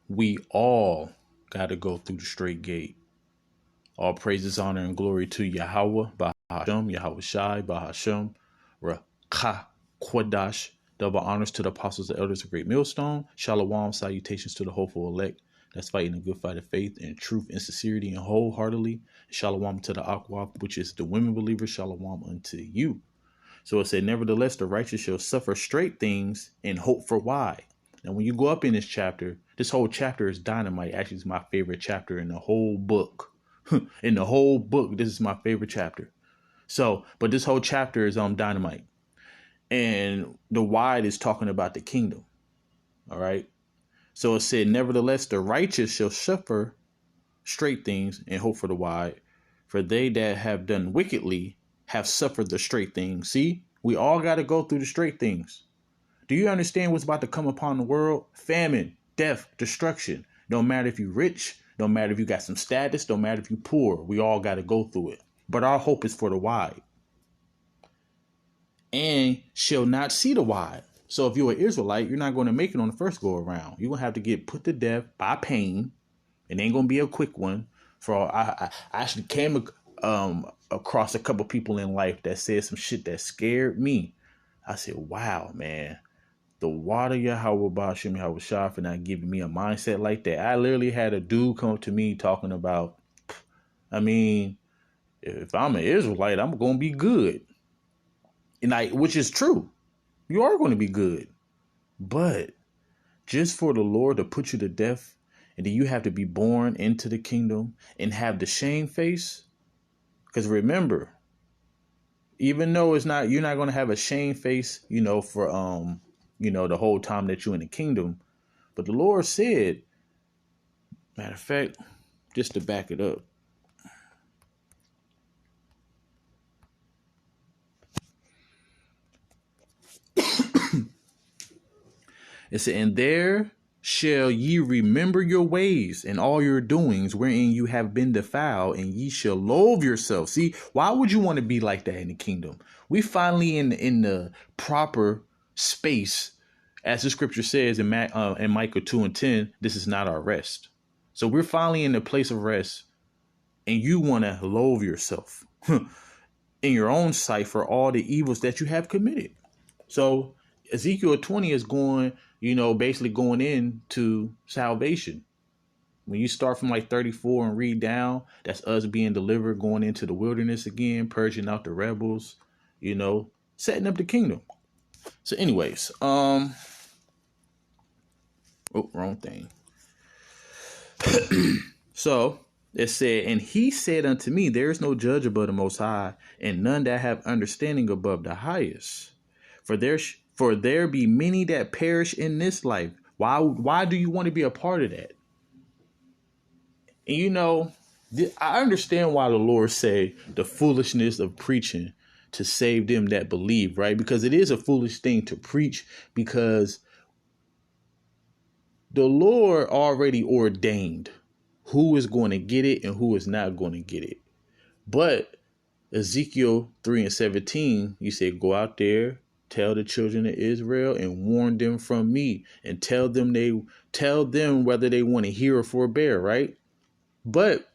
We all got to go through the straight gate. All praises, honor, and glory to Yahweh, Bahashem, Yahweh Shai, Bahashem, Rakah, Quadash. Double honors to the apostles and elders of Great Millstone. Shalom, salutations to the hopeful elect that's fighting a good fight of faith and truth and sincerity and wholeheartedly. Shalom to the Akwab, which is the women believers. Shalom unto you. So it said, nevertheless, the righteous shall suffer straight things and hope for why. And when you go up in this chapter, this whole chapter is dynamite. Actually, it's my favorite chapter in the whole book. In the whole book, this is my favorite chapter. So, but this whole chapter is dynamite. And the wide is talking about the kingdom. All right. So it said, nevertheless, the righteous shall suffer straight things and hope for the wide. For they that have done wickedly have suffered the straight things. See, we all got to go through the straight things. Do you understand what's about to come upon the world? Famine, death, destruction. Don't matter if you're rich. Don't matter if you got some status. Don't matter if you're poor. We all got to go through it. But our hope is for the wide. And shall not see the wide. So if you're an Israelite, you're not going to make it on the first go around. You're going to have to get put to death by pain. It ain't going to be a quick one. I actually came across a couple people in life that said some shit that scared me. I said, wow, man. The water Yahweh Bashim Yahweh Shah for not giving me a mindset like that. I literally had a dude come up to me talking about, I mean, if I'm an Israelite, I'm going to be good. And which is true. You are going to be good. But just for the Lord to put you to death, and then you have to be born into the kingdom and have the shame face. Because remember, even though you're not going to have a shame face, for the whole time that you're in the kingdom. But the Lord said, matter of fact, just to back it up. It said, and there shall ye remember your ways and all your doings wherein you have been defiled, and ye shall loathe yourself. See, why would you want to be like that in the kingdom? We finally in the proper space. As the scripture says in Micah 2:10, this is not our rest. So we're finally in the place of rest, and you want to loathe yourself in your own sight for all the evils that you have committed. So Ezekiel 20 is going, basically going into salvation. When you start from like 34 and read down, that's us being delivered, going into the wilderness again, purging out the rebels, setting up the kingdom. So anyways, wrong thing. So it said, and he said unto me, there is no judge above the Most High, and none that have understanding above the highest. For there be many that perish in this life. Why do you want to be a part of that? And I understand why the Lord say the foolishness of preaching to save them that believe, right? Because it is a foolish thing to preach, because the Lord already ordained who is going to get it and who is not going to get it. But Ezekiel 3:17, you say, go out there, tell the children of Israel and warn them from me, and tell them whether they want to hear or forbear, right? But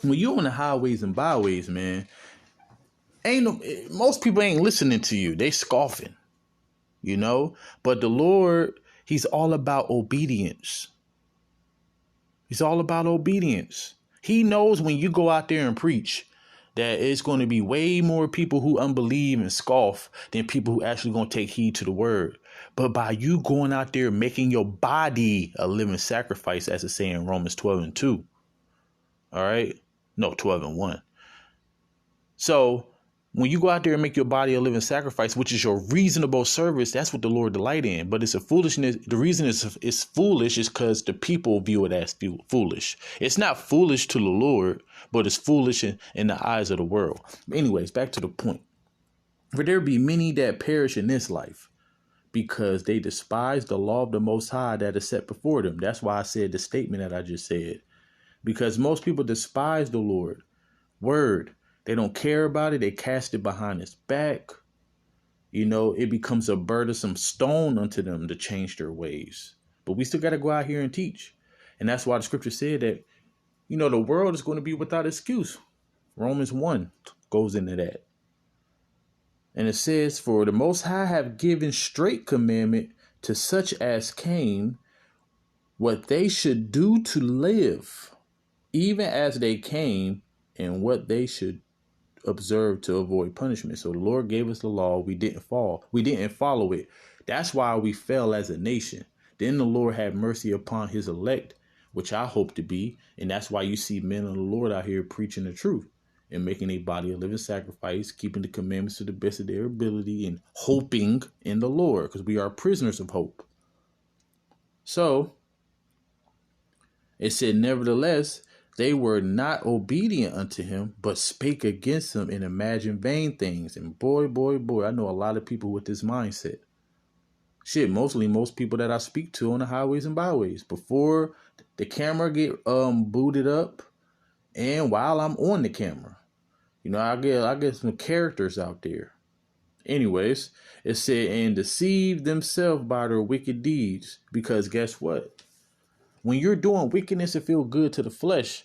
when you're on the highways and byways, man, most people ain't listening to you. They scoffing, but the Lord, he's all about obedience. He's all about obedience. He knows when you go out there and preach that it's going to be way more people who unbelieve and scoff than people who actually going to take heed to the word. But by you going out there making your body a living sacrifice, as it say in Romans 12:2. All right. No, 12:1. So when you go out there and make your body a living sacrifice, which is your reasonable service, that's what the Lord delight in. But it's a foolishness. The reason it's foolish is because the people view it as foolish. It's not foolish to the Lord, but it's foolish in the eyes of the world. Anyways, back to the point. For there be many that perish in this life, because they despise the law of the Most High that is set before them. That's why I said the statement that I just said. Because most people despise the Lord word. They don't care about it. They cast it behind his back. It becomes a burdensome stone unto them to change their ways. But we still got to go out here and teach. And that's why the scripture said that, the world is going to be without excuse. Romans 1 goes into that. And it says, for the Most High have given straight commandment to such as came, what they should do to live, even as they came, and what they should observe to avoid punishment. So the Lord gave us the law. We didn't follow it. That's why we fell as a nation. Then the Lord had mercy upon his elect, which I hope to be. And that's why you see men of the Lord out here preaching the truth and making a body a living sacrifice, keeping the commandments to the best of their ability and hoping in the Lord, because we are prisoners of hope. So it said, nevertheless, they were not obedient unto him, but spake against him and imagined vain things. And boy, I know a lot of people with this mindset. Most people that I speak to on the highways and byways, before the camera get booted up and while I'm on the camera, I get some characters out there. Anyways, it said, and deceive themselves by their wicked deeds, because guess what? When you're doing wickedness, it feels good to the flesh,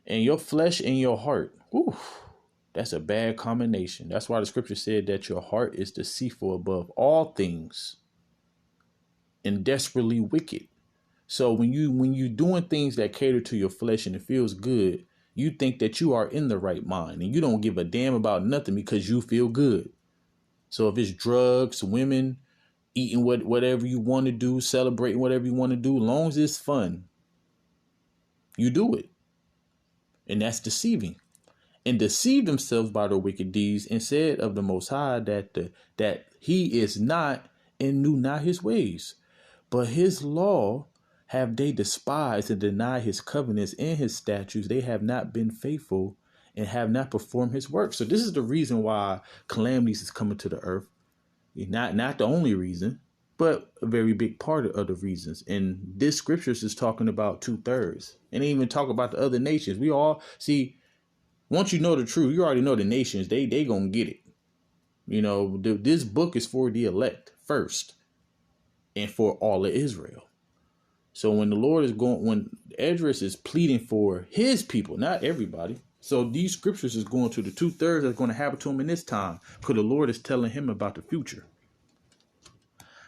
and your flesh and your heart, that's a bad combination. That's why the scripture said that your heart is deceitful above all things and desperately wicked. So when you doing things that cater to your flesh and it feels good, you think that you are in the right mind and you don't give a damn about nothing because you feel good. So if it's drugs, women, eating whatever you want to do, celebrating whatever you want to do, as long as it's fun, you do it. And that's deceiving. And deceive themselves by their wicked deeds, and said of the Most High that he is not, and knew not his ways. But his law have they despised, and denied his covenants and his statutes. They have not been faithful and have not performed his work. So this is the reason why calamities is coming to the earth. Not the only reason, but a very big part of the reasons. And this scriptures is talking about 2/3. And they even talk about the other nations. We all see, once you know the truth, you already know the nations, they gonna get it. This book is for the elect first and for all of Israel. So when the Lord is when Esdras is pleading for his people, not everybody. So these scriptures is going to the 2/3 that's going to happen to him in this time, because the Lord is telling him about the future.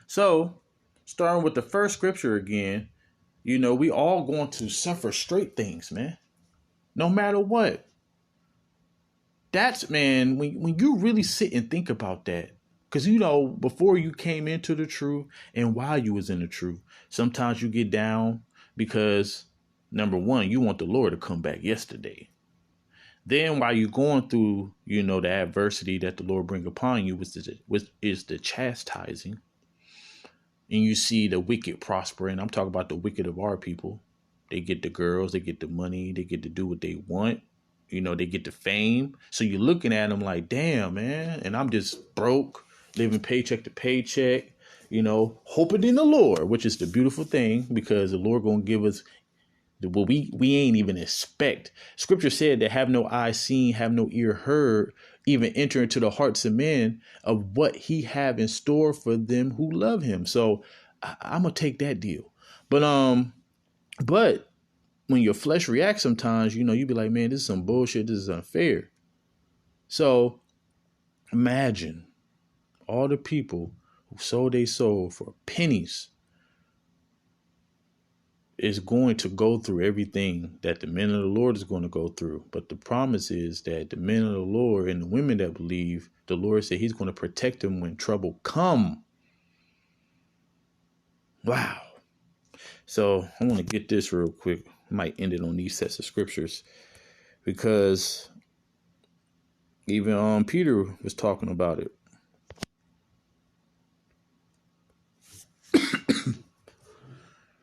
So starting with the first scripture again, we all going to suffer straight things, man. No matter what. That's, man, when you really sit and think about that, because, before you came into the truth and while you was in the truth, sometimes you get down because, number one, you want the Lord to come back yesterday. Then while you're going through, the adversity that the Lord bring upon you, which is the chastising, and you see the wicked prospering. I'm talking about the wicked of our people. They get the girls, they get the money, they get to do what they want. They get the fame. So you're looking at them like, damn, man. And I'm just broke, living paycheck to paycheck, hoping in the Lord, which is the beautiful thing, because the Lord going to give us what we ain't even expect. Scripture said that have no eye seen, have no ear heard, even enter into the hearts of men of what he have in store for them who love him. So I'm going to take that deal. But when your flesh reacts sometimes, you be like, man, this is some bullshit. This is unfair. So imagine all the people who sold their soul for pennies is going to go through everything that the men of the Lord is going to go through. But the promise is that the men of the Lord and the women that believe, the Lord said he's going to protect them when trouble come. Wow. So I want to get this real quick. I might end it on these sets of scriptures, because even Peter was talking about it.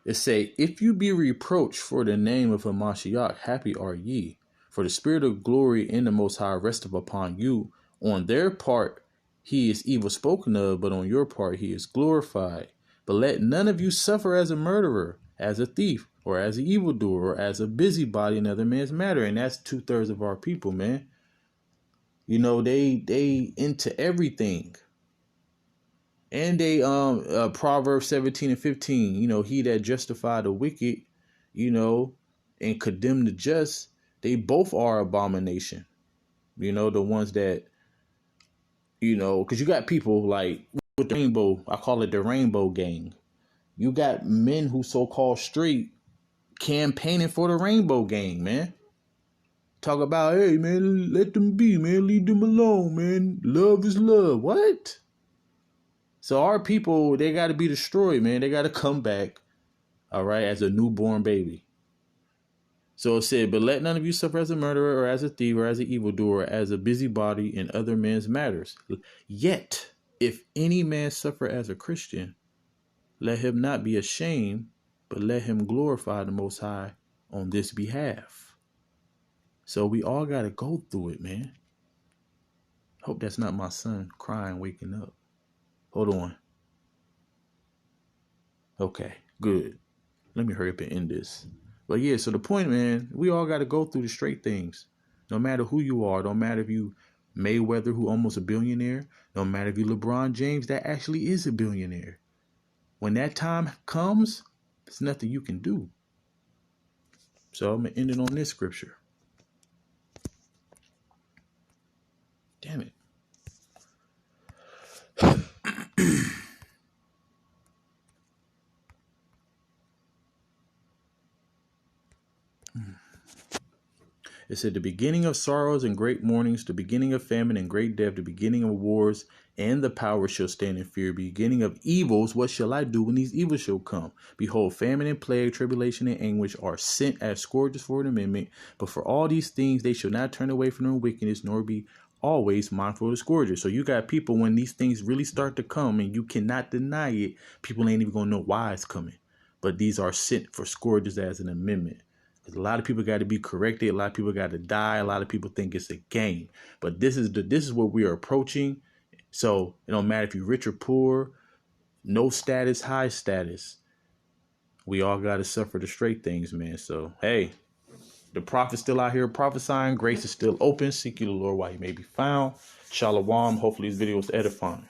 It say, if you be reproached for the name of a Mashiach, happy are ye, for the spirit of glory in the Most High resteth upon you. On their part, he is evil spoken of, but on your part, he is glorified. But let none of you suffer as a murderer, as a thief, or as an evildoer, or as a busybody in other man's matter. And that's 2/3 of our people, man. They into everything. And they Proverbs 17 and 15, he that justify the wicked, and condemn the just, they both are abomination. The ones that, because you got people like with the rainbow, I call it the rainbow gang. You got men who so-called straight campaigning for the rainbow gang, man. Talk about, hey, man, let them be, man. Leave them alone, man. Love is love. What? So our people, they got to be destroyed, man. They got to come back, all right, as a newborn baby. So it said, but let none of you suffer as a murderer or as a thief or as an evildoer, as a busybody in other men's matters. Yet, if any man suffer as a Christian, let him not be ashamed, but let him glorify the Most High on this behalf. So we all got to go through it, man. Hope that's not my son crying, waking up. Hold on. Okay, good. Let me hurry up and end this. But yeah, so the point, man, we all got to go through the straight things. No matter who you are. Don't matter if you Mayweather, who almost a billionaire. No matter if you LeBron James, that actually is a billionaire. When that time comes, there's nothing you can do. So I'm going to end it on this scripture. Damn it. It said, the beginning of sorrows and great mournings, the beginning of famine and great death, the beginning of wars and the power shall stand in fear. Beginning of evils, what shall I do when these evils shall come? Behold, famine and plague, tribulation and anguish are sent as scourges for an amendment. But for all these things, they shall not turn away from their wickedness, nor be always mindful of the scourges. So you got people, when these things really start to come and you cannot deny it, people ain't even going to know why it's coming. But these are sent for scourges as an amendment. A lot of people got to be corrected. A lot of people got to die. A lot of people think it's a game. But this is what we are approaching. So it don't matter if you're rich or poor, no status, high status. We all got to suffer the straight things, man. So, hey, the prophet's still out here prophesying. Grace is still open. Seek you the Lord while he may be found. Shalom. Hopefully this video was edifying.